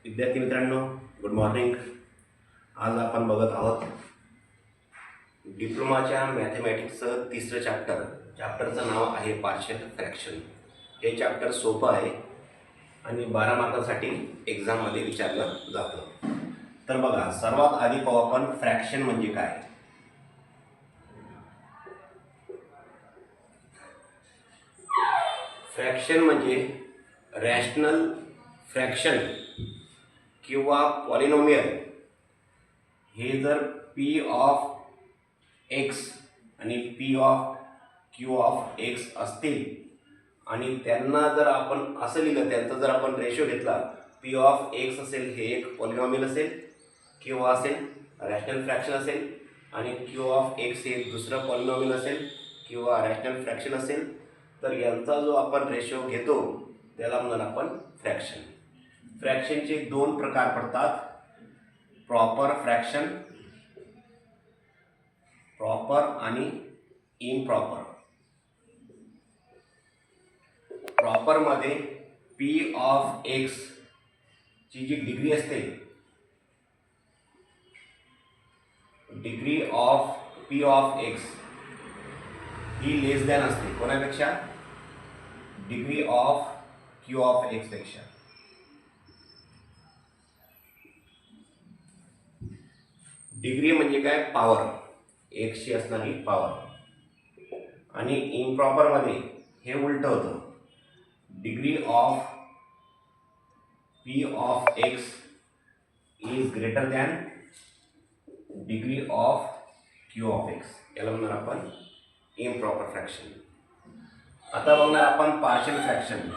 विद्यार्थी मित्रांनो, good morning. आज आपण बघत आहोत डिप्लोमाच्या मॅथमॅटिक्सचं तिसरं चॅप्टरचं नाव आहे पार्शियल फ्रॅक्शन. हे चॅप्टर सोपं आहे आणि 12 मार्कांसाठी एक्झाममध्ये विचारलं जातं. तर बघा, सर्वात आधी पाहू आपण फ्रॅक्शन म्हणजे काय. फ्रॅक्शन म्हणजे रॅशनल फ्रॅक्शन किंवा पॉलिनोमियल हे जर पी ऑफ एक्स आणि P of Q of x असतील आणि त्यांना जर आपण असं लिहिलं, त्यांचा जर आपण रेशो घेतला, पी ऑफ एक्स असेल हे एक पॉलिनोमियल असेल किंवा असेल रॅशनल फ्रॅक्शन असेल आणि क्यू ऑफ एक्स हे दुसरं पॉलिनोमियल असेल किंवा रॅशनल फ्रॅक्शन असेल, तर यांचा जो आपण रेशो घेतो त्याला म्हणणार आपण फ्रॅक्शन. फ्रॅक्शनचे दोन प्रकार पडतात, प्रॉपर फ्रॅक्शन, प्रॉपर आणि इम्प्रॉपर. प्रॉपर मध्ये पी ऑफ एक्स ची जी डिग्री असते, degree of P of X ही लेस दॅन असते कोणापेक्षा, degree of Q of X पेक्षा. डिग्री म्हणजे काय, पॉवर, एक्सची असणारी पॉवर. आणि इम्प्रॉपर मध्ये हे उलट होतं, degree of P of X is greater than degree of Q of X. याला म्हणणार आपण इम्प्रॉपर फ्रॅक्शन. आता बघणार आपण partial fraction.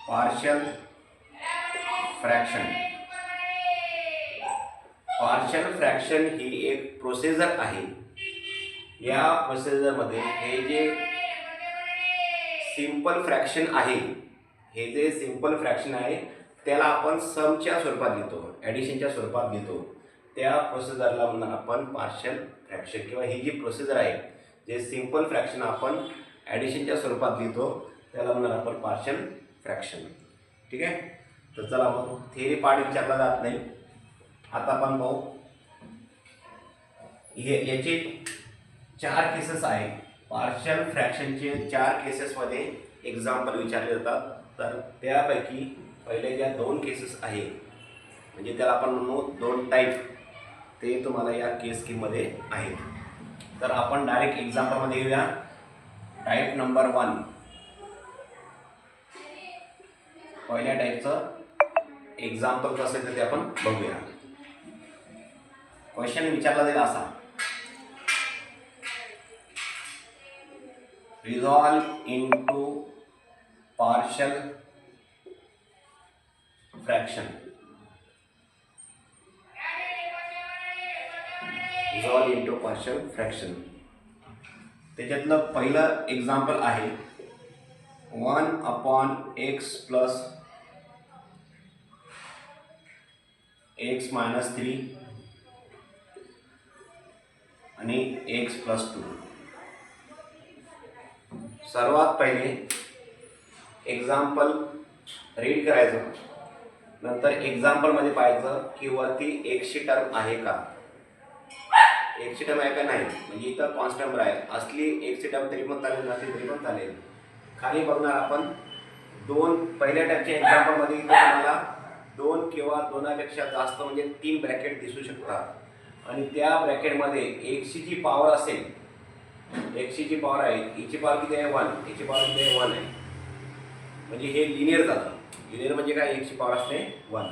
Partial fraction partial fraction ही एक प्रोसिजर आहे. या प्रोसिजरमध्ये हे जे सिंपल फ्रॅक्शन आहे, हे जे सिंपल फ्रॅक्शन आहे त्याला आपण समच्या स्वरूपात लिहितो, ॲडिशनच्या स्वरूपात लिहितो. त्या प्रोसिजरला म्हणणार आपण पार्शियल फ्रॅक्शन. किंवा ही जी प्रोसिजर आहे, जे सिंपल फ्रॅक्शन आपण ॲडिशनच्या स्वरूपात लिहितो त्याला म्हणणार आपण पार्शियल फ्रॅक्शन. ठीक आहे. तर चला मग, थेरी पार्ट विचारला जात नाही. आता आपण पाहू, याचे 4 केसेस आहेत. पार्शियल फ्रॅक्शनचे 4 केसेसमध्ये एक्झाम्पल विचारले जातात. तर त्यापैकी पहिले ज्या 2 केसेस आहे, म्हणजे त्याला आपण म्हणू 2 टाईप, ते तुम्हाला या केस स्कीममध्ये आहेत. तर आपण डायरेक्ट एक्झाम्पलमध्ये येऊया. टाईप नंबर 1, पहिल्या टाईपचं एक्झाम्पल कसं आहे ते आपण बघूया. क्वेश्चन विचारला जाईल असा, resolve into partial fraction. Resolve into partial fraction. त्याच्यातलं पहिलं एक्झाम्पल आहे 1/x प्लस x मायनस 3 आणि x प्लस 2. सर्वात पहिले एक्झाम्पल रीड करायचं, नंतर एक्झाम्पलमध्ये पाहायचं की वरती एक्सची टर्म आहे का, एक्सची टर्म आहे का नाही. म्हणजे इथं कॉन्स्टंट नंबर आहे, असली एक्सची टर्म तरी पण चालेल, नसली तरी पण चालेल. खाली बघणार आपण पहिल्या टाईपच्या एक्झाम्पलमध्ये इथं तुम्हाला 2 किंवा 2पेक्षा जास्त म्हणजे 3 ब्रॅकेट दिसू शकतात. आणि त्या ब्रॅकेटमध्ये एक्सची जी पॉवर असेल, एक्सची जी पॉवर आहे, हिची पॉवर किती आहे 1, हिची पॉवर किती आहे 1 आहे. म्हणजे हे लिनियर जातं. लिनियर म्हणजे काय, एक्सची पॉवर असते 1.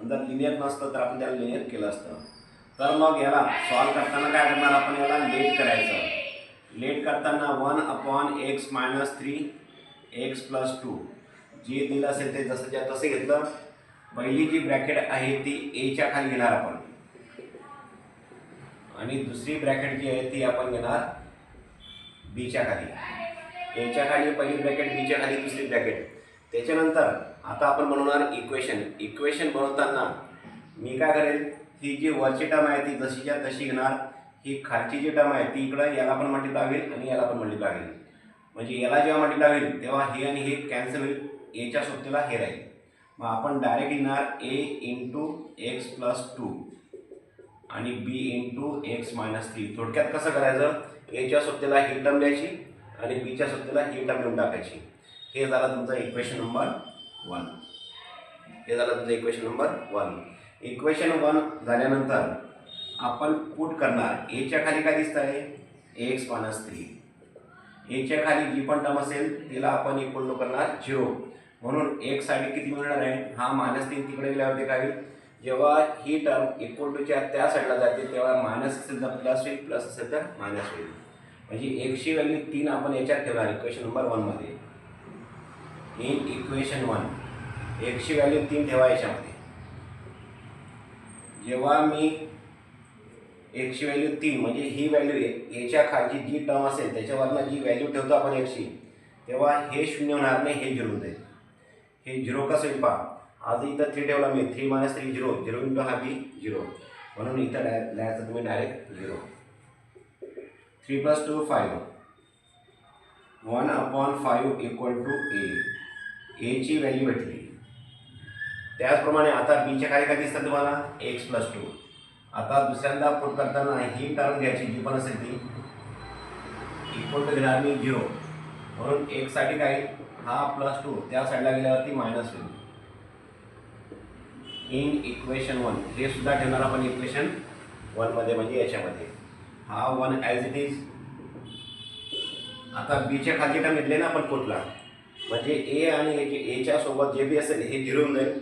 जर लिनियर नसतं तर आपण त्याला लिनियर केलं असतं. तर मग याला सॉल्व करताना काय करणार आपण, याला लेट करायचं. लेट करताना 1/x मायनस 3 x प्लस 2 जे दिलं असेल ते जसंच्या तसे घेतलं. पहिली जी ब्रॅकेट आहे ती एच्या खाली घेणार आपण, आणि दुसरी ब्रॅकेट जी आहे ती आपण घेणार बीच्या खाली. एच्या खाली पहिली ब्रॅकेट, बीच्या खाली दुसरी ब्रॅकेट. त्याच्यानंतर आता आपण बनवणार इक्वेशन. इक्वेशन बनवताना मी काय करेल, ही जी वरची टर्म आहे ती जशीच्या तशी घेणार, ही खालची जी टर्म आहे ती इकडं याला पण मल्टिप्लाय होईल आणि याला पण मल्टिप्लाय होईल. म्हणजे याला जेव्हा मल्टिप्लाय होईल तेव्हा हे आणि हे कॅन्सल होईल, एच्या सोबतीला हे राहील. मग आपण डायरेक्ट लिहिणार a इंटू एक्स प्लस 2 आणि b इंटू एक्स मायनस 3. थोडक्यात कसं करायचं, एच्या सोबतीला ही टर्म द्यायची आणि बीच्या सोबतीला ही टर्म लिहून टाकायची. हे झालं तुमचं इक्वेशन नंबर 1. हे झालं तुमचं इक्वेशन नंबर 1. इक्वेशन 1 झाल्यानंतर आपण पुट करणार एच्या खाली काय दिसत आहे, एक्स मायनस 3. एच्या खाली जी पण टर्म असेल तिला आपण इक्वल टू करणार 0. म्हणून एक्स साठी किती मिळणार आहे, हा -3 तिकडे गेल्यावरती काय होईल, जेव्हा ही टर्म इक्वल टूच्या त्या साईडला जाते तेव्हा मायनस असेल तर प्लस होईल, प्लस असेल तर मायनस होईल. म्हणजे एक्सची व्हॅल्यू 3 आपण याच्यात ठेवणार इक्वेशन नंबर 1 मध्ये. इन इक्वेशन 1 एक्सची व्हॅल्यू 3 ठेवा याच्यामध्ये. जेव्हा मी एक्सची व्हॅल्यू 3 म्हणजे ही व्हॅल्यू याच्या खालची जी टर्म असेल त्याच्यावरनं जी व्हॅल्यू ठेवतो आपण एक्सची, तेव्हा हे 0 होणार नाही, हे 0 होईल. हे 0 कसं होईल पहा, आज इथं 3 ठेवला मी, 3 - 3 0, 0 इंटू हा बी 0, म्हणून इथं लिहायचं तुम्ही डायरेक्ट 0. 3 + 2 5, 1/5 इक्वल टू ए. एची व्हॅल्यू भेटली. त्याचप्रमाणे आता बीच्या खाली काय दिसतं तुम्हाला, एक्स प्लस 2. आता दुसऱ्यांदा पुट करताना ही टर्म घ्यायची जी पण असेल ती इक्वल टू घेणार मी 0, म्हणून एक्ससाठी काय, हा +2 त्या साईडला गेल्यावरती मायनस होईल. इन इक्वेशन 1 हे सुद्धा ठेवणार आपण इक्वेशन 1 मध्ये, म्हणजे याच्यामध्ये हा 1 ॲज इट इज. आता बीच्या खाली टर्म घेतले ना आपण पुटला, म्हणजे ए आणि एच्या सोबत जे बी असेल हे 0 होऊन जाईल,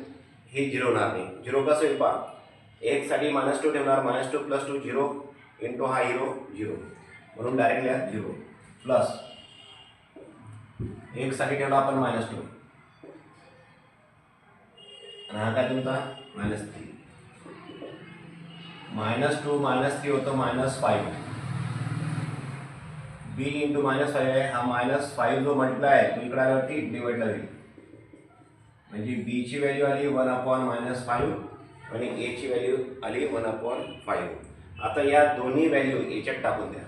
हे 0 होणार नाही. 0 कसं होईल पहा, एक्ससाठी -2 ठेवणार, -2 + 2 0 इंटू हा 0, म्हणून डायरेक्ट लिहा 0 प्लस एक्ससाठी ठेवला आपण -2 आणि हा काय तुमचा -3. -2 -3 होतं -5. बी इंटू -5 आहे, हा -5 जो मल्टिप्लाय आहे तो इकडे आल्यावरती डिवाइडला होईल. म्हणजे बीची व्हॅल्यू आली 1/-5 आणि एची व्हॅल्यू आली 1/5. आता या दोन्ही व्हॅल्यू याच्यात टाकून द्या.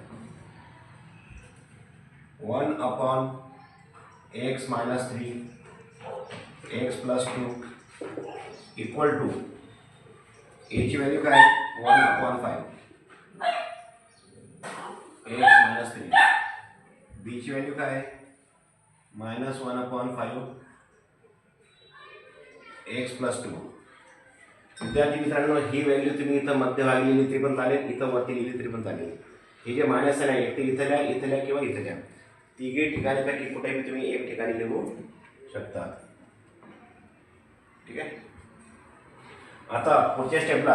1/x - 3 x + 2 इक्वल टू एची व्हॅल्यू काय, 1/5 x - 3. बीची व्हॅल्यू काय, -1/5 x + 2. विद्यार्थी मित्रांनो, ही व्हॅल्यू तुम्ही इथं मध्यभागी लिहिली तरी पण चालेल, इथं वरती लिहिली तरी पण चालेल. हे जे मायनस आहे ते इथं लिहा किंवा इथं लिहा. तिघे ठिकाणीपैकी कुठेही तुम्ही एक ठिकाणी लिहू शकता. ठीक आहे. आता पुढच्या स्टेपला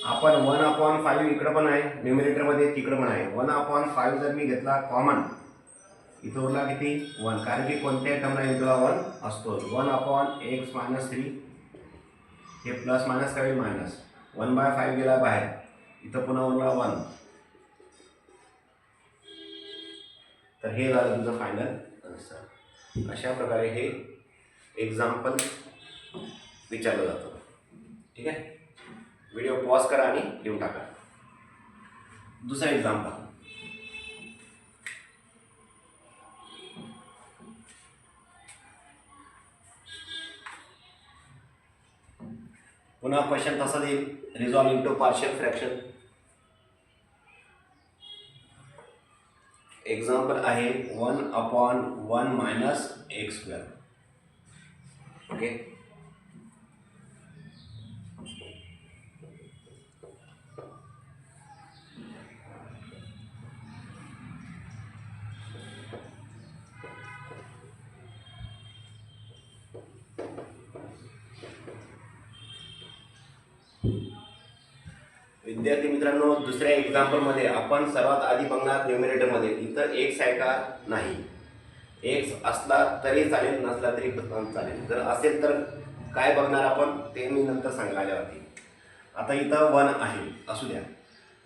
आपण 1/5 इकडं पण आहे न्यूमरेटरमध्ये, तिकडं पण आहे. 1/5 जर मी घेतला कॉमन, इथं उरला किती 1, कारण की कोणत्याही टर्मला इंटूला 1 असतो. 1/x - 3 हे प्लस मायनस काय, मायनस 1/5 गेला बाहेर, इथं पुन्हा उरला 1. तर हे झालं तुमचं फायनल आन्सर. अशा प्रकारे हे एक्झाम्पल विचारलं जातं. ठीक आहे. व्हिडिओ पॉज करा आणि लिहून टाका. दुसरा एक्झाम्पल, पुन्हा क्वेश्चन तसा देईल, resolve into partial fraction. Example आहे 1/1 - x². ओके. विद्यार्थी मित्रांनो, दुसऱ्या एक्झाम्पलमध्ये आपण सर्वात आधी बघणार न्यूमरेटरमध्ये इथं एक्स आहे का नाही. एक्स असला तरी चालेल, नसला तरी चालेल. जर असेल तर काय बघणार आपण ते मी नंतर सांगेल आल्यावरती. आता इथं 1 आहे असू द्या.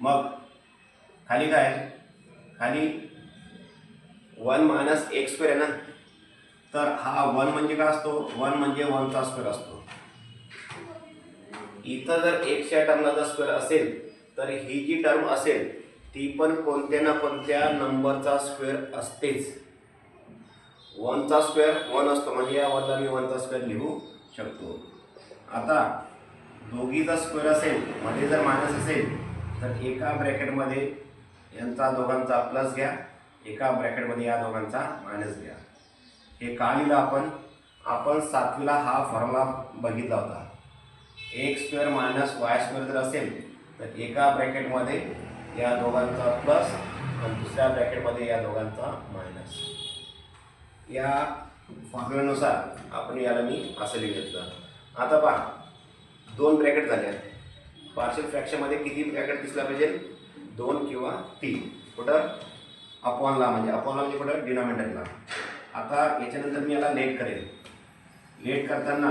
मग खाली काय, खाली 1 - x² आहे ना, तर हा 1 म्हणजे काय असतो, 1 म्हणजे 1चा स्क्वेअर असतो. इथं जर एक्सच्या टर्मला जर स्क्वेअर असेल तर ही जी टर्म असेल ती पण कोणत्या ना कोणत्या नंबरचा स्क्वेअर असतेच. 1चा स्क्वेअर 1 असतो, म्हणजे या 1ला मी 1चा स्क्वेअर लिहू शकतो. आता दोघीचा स्क्वेअर असेल, मध्ये जर मायनस असेल तर एका ब्रॅकेटमध्ये यांचा दोघांचा प्लस घ्या, एका ब्रॅकेटमध्ये या दोघांचा मायनस घ्या. हे का लिहिलं आपण 7वीला हा फॉर्म्युला बघितला होता. X square minus Y square जर असेल तर एका ब्रॅकेटमध्ये या दोघांचा प्लस आणि दुसऱ्या ब्रॅकेटमध्ये या दोघांचा मायनस. या फॉर्म्युल्यानुसार आपण याला मी असं लिहिलं. आता पहा, 2 ब्रॅकेट झाल्या. पार्शियल फ्रॅक्शनमध्ये किती ब्रॅकेट दिसला पाहिजे? 2 किंवा 3. कुठं? अपॉनला म्हणजे कुठं? डिनॉमिनेटरला. आता याच्यानंतर मी याला लेट करेल. लेट करताना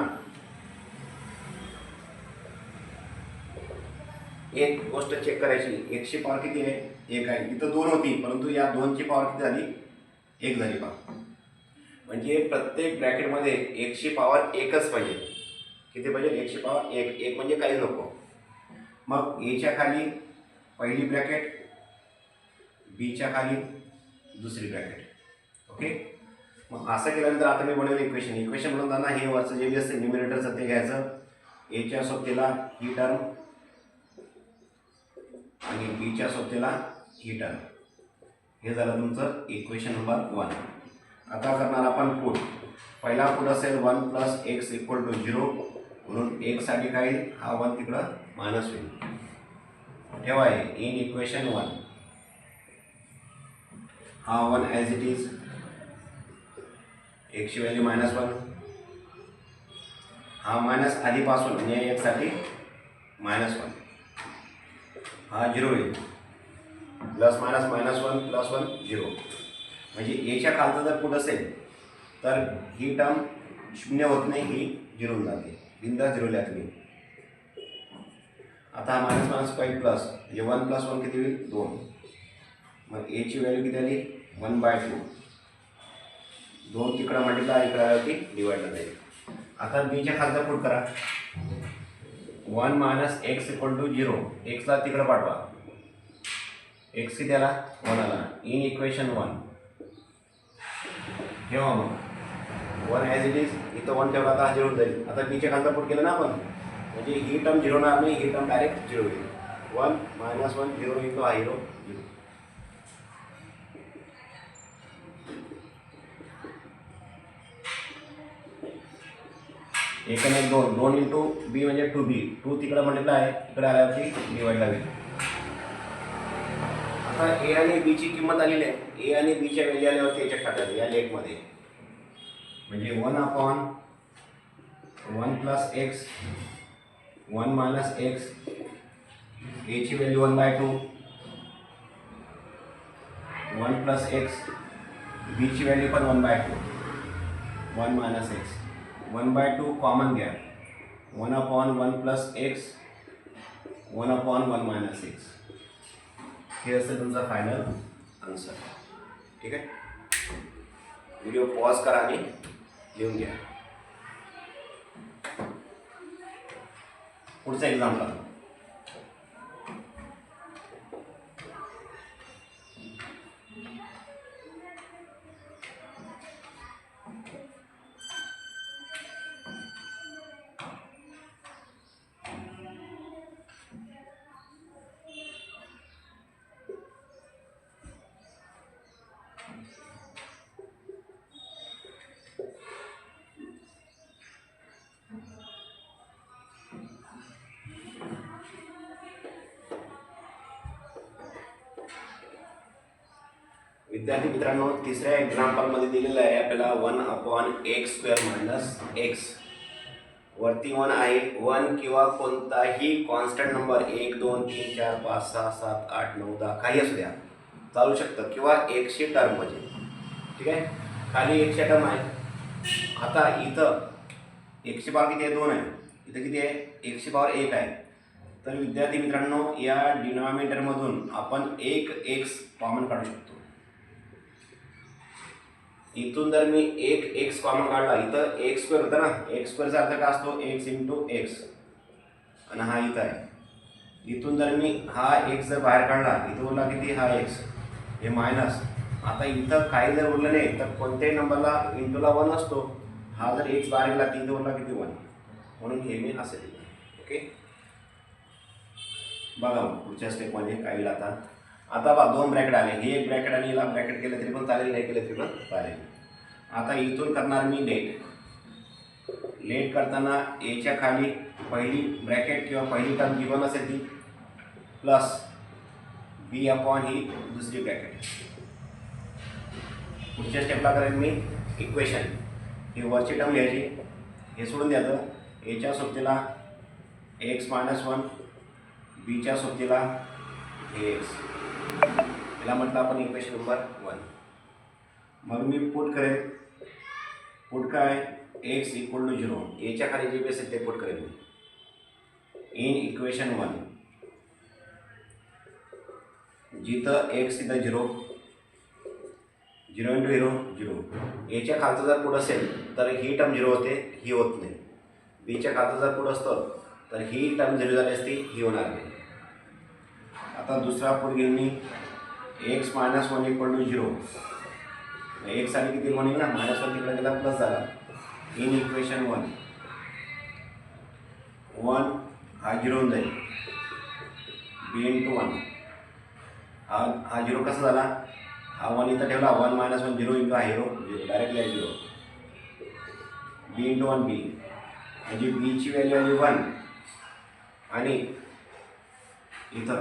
एक गोष्ट चेक करायची, 1 ची पॉवर किती आहे? 1 आहे. इथं 2 होती, परंतु या 2 ची पॉवर किती झाली? 1 झाली पहा. म्हणजे प्रत्येक ब्रॅकेटमध्ये 1 ची पॉवर 1च पाहिजे. किती पाहिजे? 1 ची पॉवर 1. 1 म्हणजे काहीच नको. मग एच्या खाली पहिली ब्रॅकेट, बीच्या खाली दुसरी ब्रॅकेट. ओके. मग असं केल्यानंतर आता मी बनवलं इक्वेशन बनवताना हे वरचं जे बी असते न्यूमरेटरचं ते घ्यायचं. एच्या सोबतीला ही टर्म आणि बीच्या सोबतीला ही टर्म. हे झालं तुमचं इक्वेशन नंबर 1. आता करणार आपण पुट. पहिला पुट असेल 1 + x = 0, म्हणून x साठी काय? हा 1 तिकडं मायनस होईल. ठेवा आहे इन इक्वेशन 1. हा 1 ॲज इट इज, x ची व्हॅल्यू -1. हा मायनस आधीपासून म्हणजे x साठी -1. हा 0 होईल. Plus minus -1 + 1 0. म्हणजे एच्या खालचं जर पुट असेल तर ही टर्म 0 होत नाही, ही 0 जाते. बिंदा 0 लिहा तुम्ही. आता हा मायनस काही प्लस म्हणजे 1 + 1 किती होईल? 2. मग एची व्हॅल्यू किती आली? 1/2. 2 तिकडं मल्टिप्लाय, इकडं आल्यावरती डिवाइड जाईल. आता बीच्या खालचा पुट करा. 1 - x = 0. एक्सला तिकडं पाठवा. x किती आला? 1 आला. इन इक्वेशन 1 ठेवा. मग 1 ॲज इट इज, इथं 1 ठेवला आता 0 जाईल. आता बीच्या खालचा पुट केलं ना आपण, म्हणजे ही टर्म 0 होणार नाही, ही टर्म डायरेक्ट 0 होईल. 1 - 1 0 into हा 0 0. एक आणि 2 2 into b म्हणजे 2b. 2 तिकडं मल्टिप्लाय आहे, इकडे आल्यावरती डिवाइड लागेल. आता ए आणि बी ची किंमत आलेली आहे. ए आणि बी च्या व्हॅल्यू आल्यावरती याच्यात टाकायचं या लेटमध्ये. म्हणजे 1/1 + x 1 - x. ए ची व्हॅल्यू 1/2 1 + x. बी ची व्हॅल्यू पण 1/2 1 - x. 1/2 कॉमन घ्या. 1/1 + x 1/1 - x. हे असेल तुमचा फायनल आन्सर. ठीक आहे. व्हिडिओ पॉज करा आणि लिहून घ्या. पुढचा एक्झाम्पल. विद्यार्थी मित्रांनो, तिसऱ्या एक्झाम्पलमध्ये दिलेलं आहे आपल्याला 1/x² - x. वरती 1 आहे. 1 किंवा कोणताही कॉन्स्टंट नंबर 1 2 3 4 5 6 7 8 9 10 काही असू द्या, चालू शकतं. किंवा 1ची टर्म म्हणजे. ठीक आहे. खाली 1ची टर्म आहे. आता इथं 1ची पॉवर किती आहे? 2 आहे. इथं किती आहे? 1ची पॉवर 1 आहे. तर विद्यार्थी मित्रांनो, या डिनॉमिनेटरमधून आपण एक x कॉमन काढू शकतो. इथून जर मी एक x कॉमन काढला, इथं x² होता ना, x² चा अर्थ काय असतो? x × x. आणि हा इथं आहे. इथून जर मी हा x जर बाहेर काढला, इथं उरला किती? हा x. हे मायनस. आता इथं काही जर उरलं नाही तर कोणत्याही नंबरला इंटूला 1 असतो. हा जर x बाहेर गेला, इथं उरला किती? 1. म्हणून हे मी असं दिलं. ओके, बघा मग पुढच्या स्टेपमध्ये काय येईल. आता बघा 2 ब्रॅकेट आले, हे एक ब्रॅकेट आणि याला ब्रॅकेट केलं तरी पण चालेल, नाही केलं तरी पण चालेल. आता इथून करणार मी लेट करताना एच्या खाली पहिली ब्रॅकेट किंवा पहिली टर्म गिवन असेल ती प्लस बी अपॉन ही दुसरी ब्रॅकेट. पुढच्या स्टेपला करेन मी इक्वेशन. ही वरची टर्म लिहायची, हे सोडून द्यायचं. एच्या सोबतीला x - 1, बीच्या सोबतीला हे x, याला म्हटलं आपण इक्वेशन नंबर 1. मग मी पुट करेन. पुट काय, x = 0. एच्या खाली जे बी असेल ते पुट करेन मी इन इक्वेशन 1. जिथं x तिथं 0, 0 × 0 0. एच्या खालचं जर पुढं असेल तर ही टर्म 0 होते, ही होत नाही. बीच्या खालचं जर पुढं असतं तर ही टर्म 0 झाली असती, ही होणार नाही. आता दुसरा पुढे घेऊन मी x - 1 = 0. x साठी किती 1 येईल ना, -1 तिकडे गेला प्लस झाला. इन इक्वेशन 1 हा 0 होऊन जाईल. b × 1 हा 0 कसा झाला, हा 1 इथं ठेवला, 1 - 1 0 × हा 0 डायरेक्टली आहे 0. b × 1 b म्हणजे बीची व्हॅल्यू आली 1 आणि इथं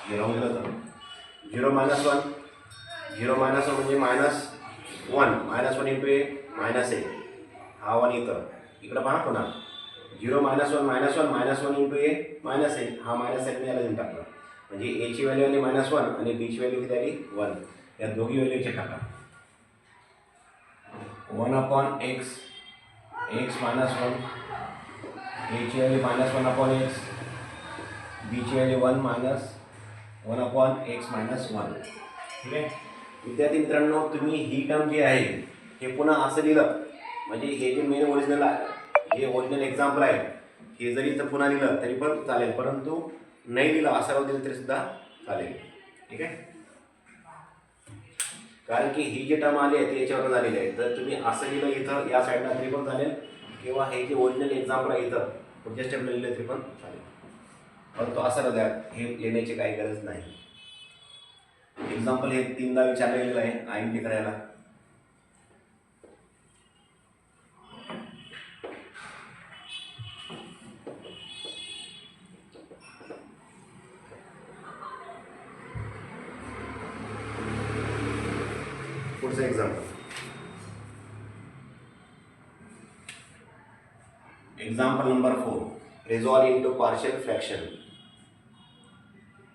0 म्हणजे -1 म्हणजे -1 × a मायनस आहे, हा 1 इथं इकडं पहा पुन्हा 0 - 1 - 1 × a मायनस आहे, हा मायनस आहे याला देऊन टाकला. म्हणजे एची व्हॅल्यू आली -1 आणि बीची व्हॅल्यू किती आली 1. या दोघी व्हॅल्यूचे टाका. 1/x x - 1 एची व्हॅल्यू -1/x, बीची व्हॅल्यू 1 - 1/x - 1. ठीक आहे विद्यार्थी मित्रांनो, तुम्ही ही टर्म जी आहे हे पुन्हा असं लिहिलं म्हणजे हे जे मेन ओरिजिनल आहे, हे ओरिजिनल एक्झाम्पल आहे, हे जरी इथं पुन्हा लिहिलं तरी पण चालेल, परंतु नाही लिहिलं असं दिलं तरी सुद्धा चालेल. ठीक आहे, कारण की ही जी टर्म आली आहे ती याच्यावर झालेली आहे. तर तुम्ही असं लिहिलं इथं या साईडला तरी पण चालेल, किंवा हे जे ओरिजिनल एक्झाम्पल आहे इथं पुढच्या स्टेपला लिहिलं तरी पण चालेल, परंतु असं द्या, हे लिहिण्याची काही गरज नाही. एक्झाम्पल हे 3दा विचारलं गेलेलं आहे आयडेंटिफाय करायला. पुढचं example number 4. Resolve into partial fraction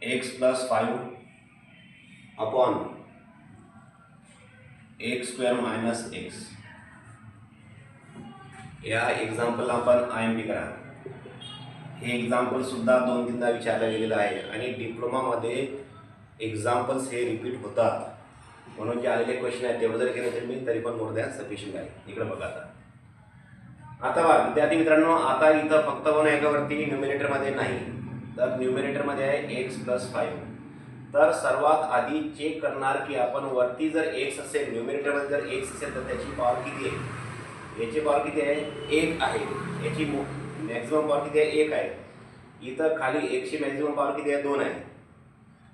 x + 5 upon x² - x. या एक्झाम्पलला आपण IMP करा. हे एक्झाम्पल सुद्धा 2-3दा विचारलं गेलेलं आहे आणि डिप्लोमामध्ये एक्झाम्पल्स हे रिपीट होतात, म्हणून जे आलेले क्वेश्चन आहेत तेवढं जर केलं तरी मी तरी पण मोर दॅन सफिशियंट आहे. इकडे बघा. आता बघा विद्यार्थी मित्रांनो, आता इथं फक्त 1 याच्यावरती न्यूमिनेटरमध्ये नाही, तर न्यूमिनेटरमध्ये आहे x + 5. तर सर्वात आधी चेक करणार की आपण वरती जर x असेल, न्यूमिनेटरमध्ये जर x असेल तर त्याची पॉवर किती आहे. याची पॉवर किती आहे, 1 आहे. याची मॅक्झिमम पॉवर किती आहे, 1 आहे. इथं खाली xची मॅक्झिमम पॉवर किती आहे, 2 आहे.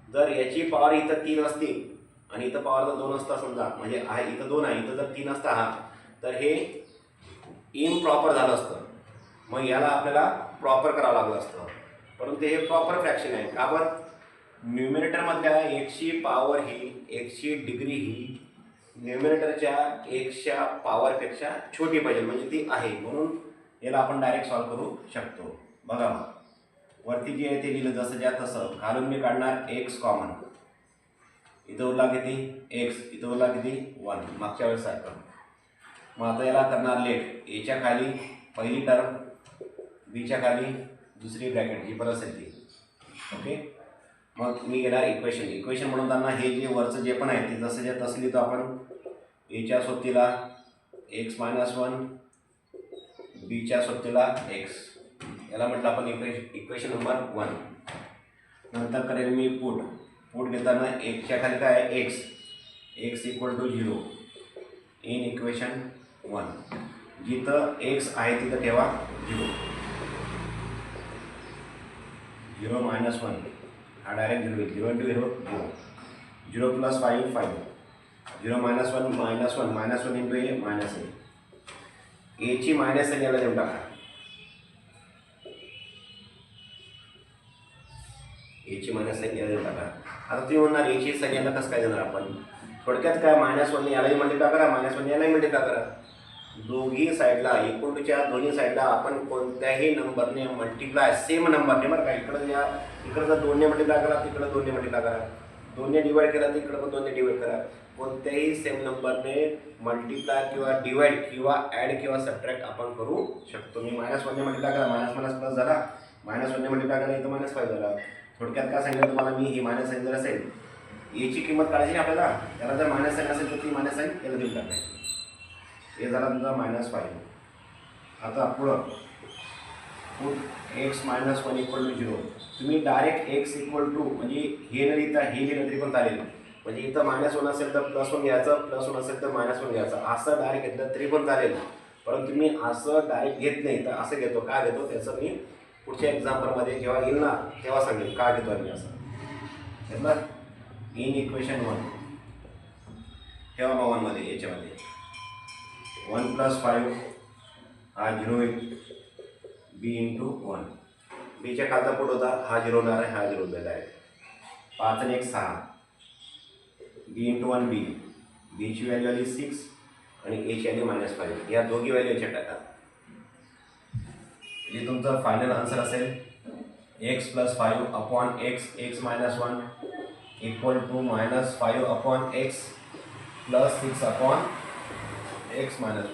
जर याची पॉवर इथं 3 असती आणि इथं पॉवर जर 2 असता समजा, म्हणजे आहे इथं 2 आहे, इथं जर 3 असता हा, तर हे इम्प्रॉपर झालं असतं. मग याला आपल्याला प्रॉपर करावं लागलं असतं, परंतु हे प्रॉपर फ्रॅक्शन आहे. का बरं, न्यूमिनेटरमधल्या एक्सची पॉवर ही, एक्सची डिग्री ही न्यूमिनेटरच्या एक्सच्या पॉवरपेक्षा छोटी पाहिजे, म्हणजे ती आहे, म्हणून याला आपण डायरेक्ट सॉल्व्ह करू शकतो. बघा मग वरती जे आहे ते लिहिलं जसं ज्या तसं, घालून मी काढणार x कॉमन. इथं उरला किती x, इथं उरला किती 1, मागच्या वेळेस सारखं. मग आता याला करणार लेट. एच्या खाली पहिली टर्म, बीच्या खाली दुसरी ब्रॅकेट जी पण असेल ती. ओके, मग मी घेणार इक्वेशन म्हणताना हे जे वरचं जे पण आहे ते जसं जे तसं लिहितो आपण. एच्या सोबतीला x - 1, बीच्या सोबतीला x, याला म्हटलं आपण इक्वेशन नंबर 1. नंतर करेल मी पुट घेताना 1च्या खाली काय आहे x, x equal to 0 in equation 1. जिथं एक्स आहे तिथं ठेवा 0. 0 मायनस 1 हा डायरेक्ट 0 होईल. 0 into 0 0. 0 plus 5 5. 0 minus 1 minus 1 minus 1 into A minus A. एची मायनस साईन याला देऊन टाका. एची मायनस साईन याला देऊन टाका. आता तुम्ही म्हणणार एची साईन याला कसं काय देणार आपण? थोडक्यात काय, मायनस 1 यालाही मल्टिप्लाय करा, मायनस 1 यालाही मल्टिप्लाय करा. दोघी साईडला इक्वल टूच्या दोन्ही साईडला आपण कोणत्याही नंबरने मल्टिप्लाय, सेम नंबरने बरं का, इकडं या इकडं जर 2ने मल्टिप्लाय करा तिकडं 2ने मल्टिप्लाय करा, 2ने डिवाइड केला तर इकडं पण 2ने डिवाइड करा. कोणत्याही सेम नंबरने मल्टिप्लाय किंवा डिवाइड किंवा ॲड किंवा सबट्रॅक्ट आपण करू शकतो. मी मायनस 1ने मल्टिप्लाय करा, मायनस मायनस प्लस झाला, मायनस 1ने मल्टिप्लाय करा इथं मायनस 5 झाला. थोडक्यात काय सांगितलं तुम्हाला मी, ही मायनस साईन जर असेल एची किंमत काढायची आपल्याला, त्याला जर मायनस साईन असेल तर ती मायनस साईन याला देऊन टाकायची. हे झाला तुमचा -5. आता पुढं put x minus 1 equal to 0. तुम्ही डायरेक्ट एक्स इक्वल टू म्हणजे हे न लिहिता हे लिहिलं तरी पण चालेल. म्हणजे इथं -1 असेल तर +1 घ्यायचं, +1 असेल तर -1 घ्यायचं, असं डायरेक्ट घेतलं तरी पण चालेल. परंतु मी असं डायरेक्ट घेत नाही, तर असं घेतो. काय घेतो त्याचं मी पुढच्या एक्झाम्पलमध्ये जेव्हा येईल ना तेव्हा सांगेल का घेतो मी असं. घेतलं इन इक्वेशन 1 ठेवा मग 1मध्ये, याच्यामध्ये 1 + 5 हा 0 होईल. बी इंटू 1. बीच्या खालचा पुट होता हा 0 होणार आहे, हा 0 होईल डायरेक्ट. 5 आणि 1 6. बी इंटू 1 बी. बीची व्हॅल्यू आली 6 आणि एची आली -5. या दोघी व्हॅल्यू याच्यात टाका. हे तुमचं फायनल आन्सर असेल x + 5 upon x x - 1 equal to -5 upon x + 6 upon x - 1.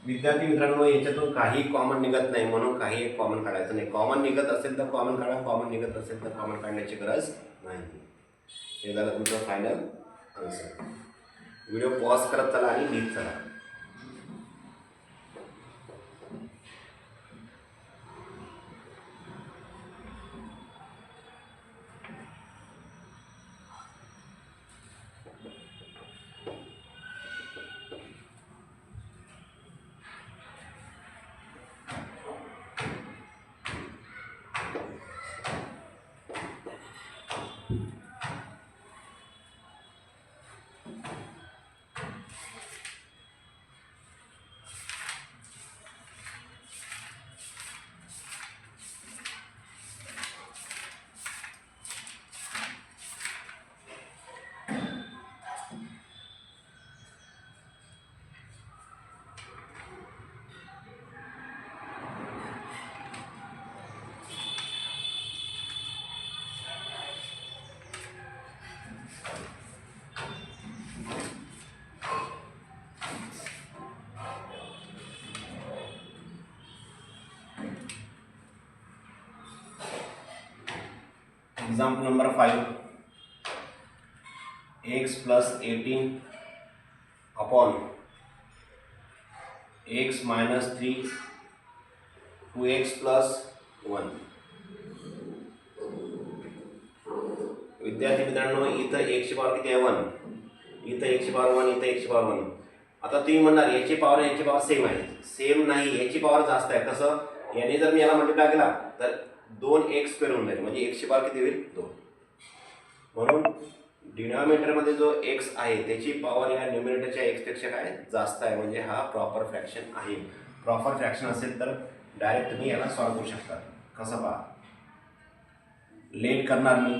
विद्यार्थी मित्रांनो, याच्यातून काही कॉमन निघत नाही म्हणून काही एक कॉमन काढायचं नाही. कॉमन निघत असेल तर कॉमन काढा, कॉमन निघत असेल तर कॉमन काढण्याची गरज नाही. हे झालं तुमचं फायनल आन्सर. व्हिडिओ पॉज करत चला आणि लिहित चला. Example number 5. x + 18 upon x - 3 2x + 1. विद्यार्थी मित्रांनो, इथं x ची पॉवर किती आहे 1, इथं x ची पॉवर 1, इथं x ची पॉवर 1. आता तुम्ही म्हणणार याची पॉवर याची पॉवर सेम आहे. सेम नाही, याची पॉवर जास्त आहे. कसं, याने जर मी याला मल्टिप्लाय केला तर 2x² होऊन जाईल, म्हणजे x ची पॉवर किती होईल 2. म्हणून डिनॉमिनेटरमध्ये जो x आहे त्याची पॉवर या न्यूमिनेटरच्या x पेक्षा काय जास्त आहे, म्हणजे हा प्रॉपर फ्रॅक्शन आहे. प्रॉपर फ्रॅक्शन असेल तर डायरेक्ट तुम्ही याला सॉल्व्ह करू शकता. कसं पहा, लेट करणार मी.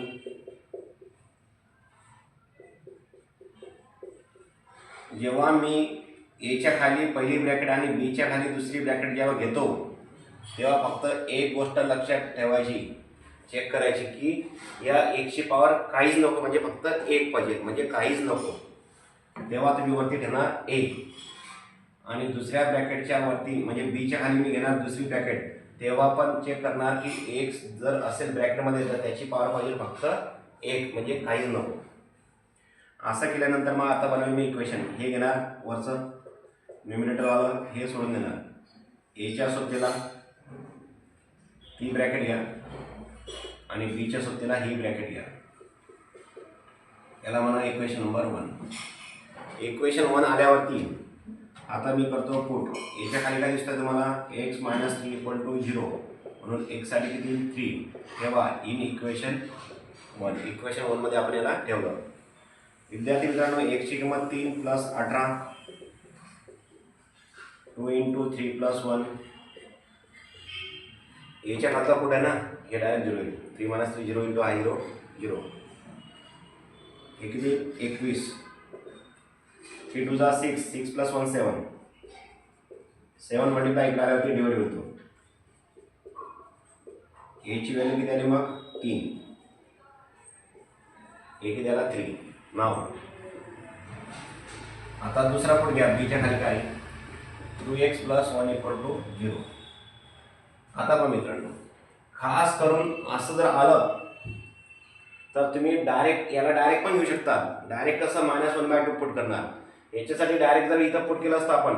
जेव्हा मी एच्या खाली पहिली ब्रॅकेट आणि बीच्या खाली दुसरी ब्रॅकेट जेव्हा घेतो तेव्हा फक्त एक गोष्ट लक्षात ठेवायची, चेक करायची की या एकची पॉवर काहीच नको, म्हणजे फक्त 1 पाहिजे, म्हणजे काहीच नको. तेव्हा तुम्ही वरती ठेवणार a आणि दुसऱ्या ब्रॅकेटच्या वरती म्हणजे बीच्या खाली मी घेणार दुसरी ब्रॅकेट. तेव्हा पण चेक करणार की एक जर असेल ब्रॅकेटमध्ये तर त्याची पॉवर पाहिजे फक्त 1, म्हणजे काहीच नको. असं केल्यानंतर मग आता बनवेल मी इक्वेशन. हे घेणार वरचं न्यूमिनेटरवालं, हे सोडून देणार. एच्या सोबतीला ती ब्रॅकेट घ्या आणि बीच्या सोबतीला ही ब्रॅकेट घ्या. याला म्हणा इक्वेशन नंबर 1. इक्वेशन 1 आल्यावरती आता मी करतो पुट. याच्या खाली काय दिसतं तुम्हाला, x - 3 = 0 म्हणून x साठी किती 3 ठेवा इन इक्वेशन 1. इक्वेशन 1 मध्ये आपण याला ठेवलं. विद्यार्थी मित्रांनो, x ची किंमत 3 + 18 2 × 3 + 1. याच्या खालचा पुट आहे ना, हे डायरेक्ट 0 येईल. 3 - 3 0 × I 0 0. हे किती 21. 3 2 6 6 + 1 7. 7 मल्टिप्लाय इकडे आल्यावरती डिवाइड होतो. याची व्हॅल्यू किती आली मग 3. हे किती आला 3. नाव आता दुसरा पुट घ्या. बीच्या खाली काय 2x + 1 = 0. आता पण मित्रांनो, खास करून असं जर आलं तर तुम्ही डायरेक्ट याला डायरेक्ट पण घेऊ शकता. डायरेक्ट कसं -1/2 पुट करणार. याच्यासाठी डायरेक्ट जर इथं पुट केलं असतं आपण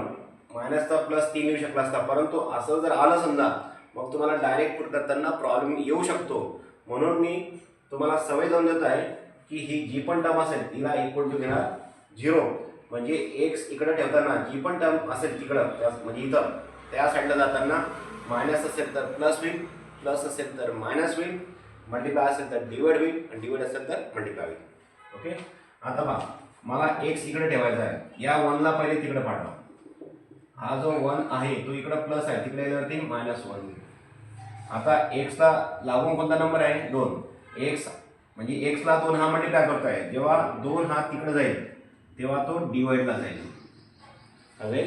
मायनसचा +3 येऊ शकला असता. परंतु असं जर आलं समजा, मग तुम्हाला डायरेक्ट पुट करताना प्रॉब्लेम येऊ शकतो. म्हणून मी तुम्हाला सवय लावून देत आहे की ही जी पण टर्म असेल तिला इक्वल टू घेणार 0. म्हणजे x इकडे ठेवताना जी पण टर्म असेल तिकडं म्हणजे इथं त्या साईडला जाताना मायनस असेल तर प्लस होईल, प्लस असेल तर मायनस होईल, मल्टिप्लाय असेल तर डिवाइड होईल आणि डिवाइड असेल तर मल्टिप्लाय होईल. ओके. आता पहा, मला x इकडे ठेवायचा आहे. या 1ला पहिले तिकडे पाठवा. हा जो 1 आहे तो इकडे प्लस आहे, तिकडे गेल्यावरती -1. आता x ला लागून कोणता नंबर आहे 2. x म्हणजे x ला 2 हा मल्टिप्लाय करतोय. जेव्हा 2 हा तिकडे जाईल तेव्हा तो डिवाइडला जाईल. अरे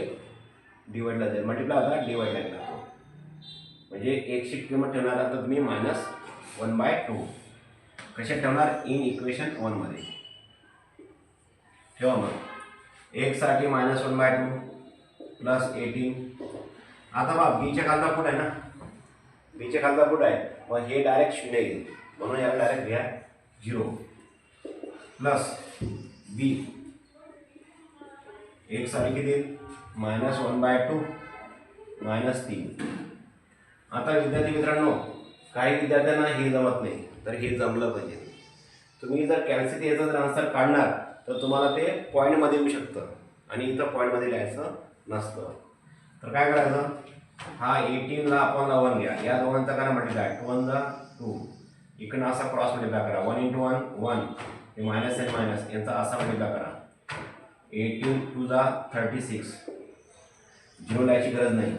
डिवाइडला जाईल, मल्टिप्लाय होता डिवाइडला गेला तो. म्हणजे x ची किंमत ठेवणार आता तुम्ही -1/2. कशा ठेवणार इन इक्वेशन 1 मध्ये ठेवा. मग x साठी -1/2 + 18. आता बघा बीच्या खालचा पुट आहे ना, बीच्या खालचा पुट आहे. मग हे डायरेक्ट 0 येईल म्हणून याला डायरेक्ट घ्या 0 प्लस बी. x साठी किती -1/2 -3. आता विद्यार्थी मित्रांनो, काही विद्यार्थ्यांना हे जमत नाही, तर हे जमलं पाहिजे. तुम्ही जर कॅल्सी याचं जर आन्सर काढणार तर तुम्हाला ते पॉईंटमध्ये येऊ शकतं आणि इथं पॉईंटमध्ये लिहायचं नसतं. तर काय करायचं, हा 18ला आपण 1 घ्या. या दोघांचा करा मल्टिप्लाय. 2 × 2. इकडनं असा क्रॉस मल्टिप्लाय करा. 1 × 1 1. हे मायनस आणि मायनस यांचा असा मल्टिप्लाय करा. 18 2 36. 0 लिहायची गरज नाही.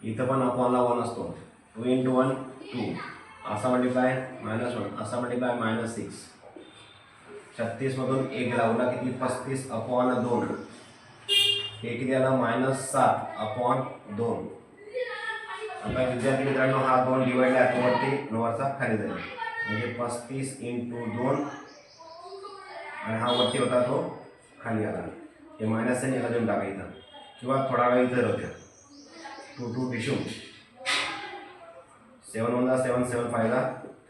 इथं पण अपॉनला 1 असतो. 2 × 1 2. असा मल्टिप्लाय -1. असा मल्टिप्लाय -6. 36 मधून 1 गेला, उरला किती 35/2. हे किती आला -7/2. आता विद्यार्थी मित्रांनो, हा 2 डिवाइड आहे वरती वरचा खाली जाईल. म्हणजे 35 × 2 आणि हा वरती होता तो खाली आला. हे मायनस आणि याला देऊन टाका इथं, किंवा थोडा वेळ इथं होत्या. 2 2 टिश्यू. 7 1 7 7 5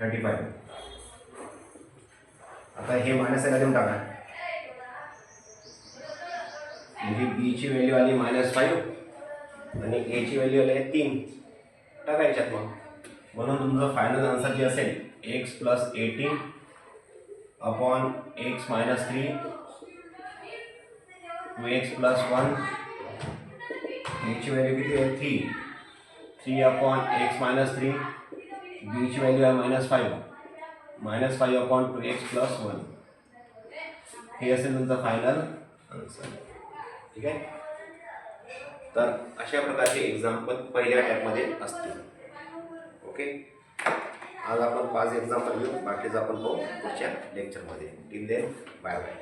35. आता हे मायनस याला देऊन टाका. म्हणजे बी ची व्हॅल्यू आली -5 आणि ए ची व्हॅल्यू आली 3. टाका याच्यात मग. म्हणून तुमचं फायनल आन्सर जे असेल x + 18 अपॉन x - 3 2x + 1. याची व्हॅल्यू किती आहे 3. 3/x - 3. बी ची व्हॅल्यू आहे -5. -5/2x + 1. हे असेल तुमचं फायनल आन्सर. ठीक आहे. तर अशा प्रकारचे एक्झाम्पल पहिल्या टॅपमध्ये असतील. ओके. आज आपण 5 एक्झाम्पल घेऊ, बाकीचं आपण पाहू पुढच्या लेक्चरमध्ये. Till then bye bye.